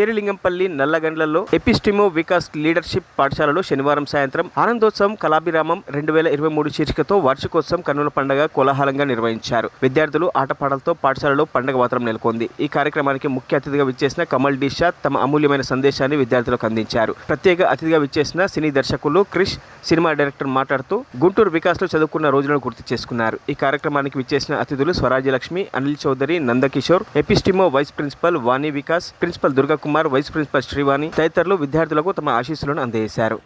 Serilingampally నల్లగండ్లలో ఎపిస్టిమో Vikas leadership పాఠశాలలో శనివారం సాయంత్రం ఆనందోత్సవం కళాభిరామం 2023 శీర్షికతో వార్షికోత్సవం కన్నుల పండుగ కోలాహలంగా నిర్వహించారు. విద్యార్థులు ఆటపాటలతో పాఠశాలలో పండుగ వాతావరణం నెలకొంది. ఈ కార్యక్రమానికి ముఖ్య అతిథిగా విచ్చేసిన కమల్ డిషా తమ అమూల్యమైన సందేశాన్ని విద్యార్థులకు అందించారు. ప్రత్యేక అతిథిగా విచ్చేసిన సినీ దర్శకులు క్రిష్, సినిమా డైరెక్టర్ మాట్లాడుతూ గుంటూరు వికాస్లో చదువుకున్న రోజులను గుర్తు చేసుకున్నారు. ఈ కార్యక్రమానికి విచ్చేసిన అతిథులు Swarajyalakshmi, Anil Chowdary, Nandakishore, Epistemo vice principal Vani Vikas, principal Durgakumar, vice principal Srivani తదితరులు విద్యార్థులకు తమ ఆశీస్సులను అందజేశారు.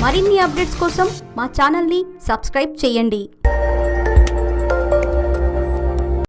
మరిన్ని అప్డేట్స్ కోసం మా ఛానల్ని సబ్స్క్రైబ్ చేయండి.